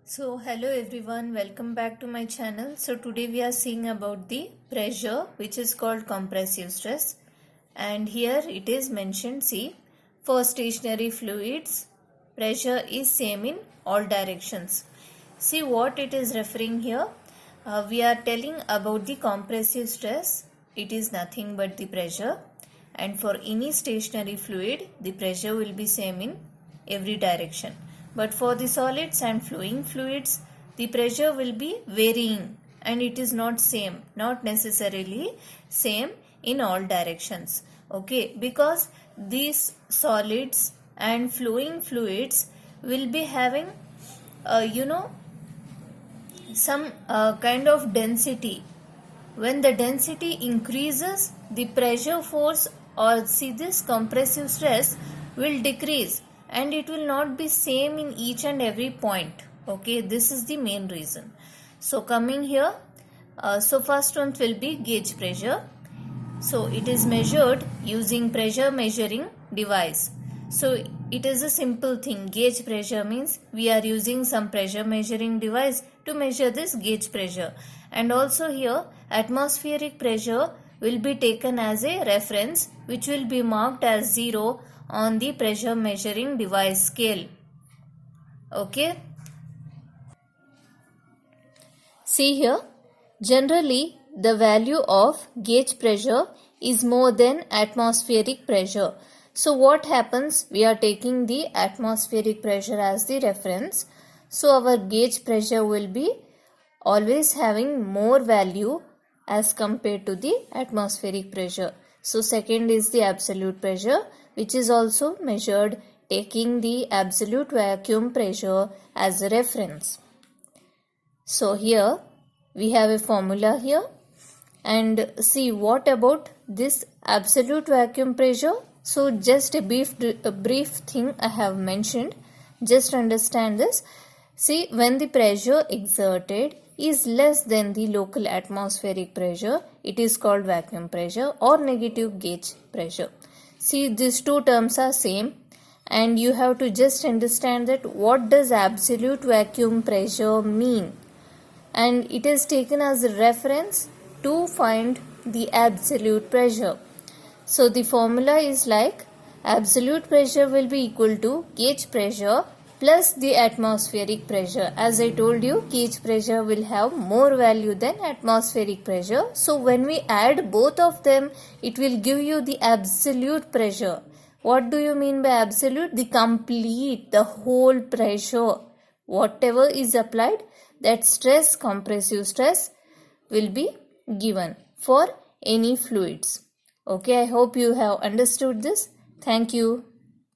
So hello everyone, welcome back to my channel. So today we are seeing about the pressure which is called compressive stress, and here it is mentioned, see, for stationary fluids pressure is same in all directions. See what it is referring here. We are telling about the compressive stress. It is nothing but the pressure, and for any stationary fluid the pressure will be same in every direction. But for the solids and flowing fluids, the pressure will be varying and it is not same, not necessarily same in all directions. Okay, because these solids and flowing fluids will be having, some kind of density. When the density increases, the pressure force or see this compressive stress will decrease and it will not be same in each and every point. Okay, this is the main reason. So coming here, so first one will be gauge pressure. So it is measured using pressure measuring device. So it is a simple thing. Gauge pressure means we are using some pressure measuring device to measure this gauge pressure. And also here atmospheric pressure will be taken as a reference, which will be marked as 0 on the pressure measuring device scale. Okay. See here, generally the value of gauge pressure is more than atmospheric pressure. So what happens? We are taking the atmospheric pressure as the reference. So our gauge pressure will be always having more value as compared to the atmospheric pressure. So second is the absolute pressure, which is also measured taking the absolute vacuum pressure as a reference. So here we have a formula here, and see what about this absolute vacuum pressure. So just a brief thing I have mentioned, just understand this. See, when the pressure exerted is less than the local atmospheric pressure, it is called vacuum pressure or negative gauge pressure. See, these two terms are same, and you have to just understand that what does absolute vacuum pressure mean, and it is taken as a reference to find the absolute pressure. So the formula is like absolute pressure will be equal to gauge pressure plus the atmospheric pressure. As I told you, gauge pressure will have more value than atmospheric pressure. So when we add both of them, it will give you the absolute pressure. What do you mean by absolute? The complete, the whole pressure. Whatever is applied, that stress, compressive stress, will be given for any fluids. Okay, I hope you have understood this. Thank you.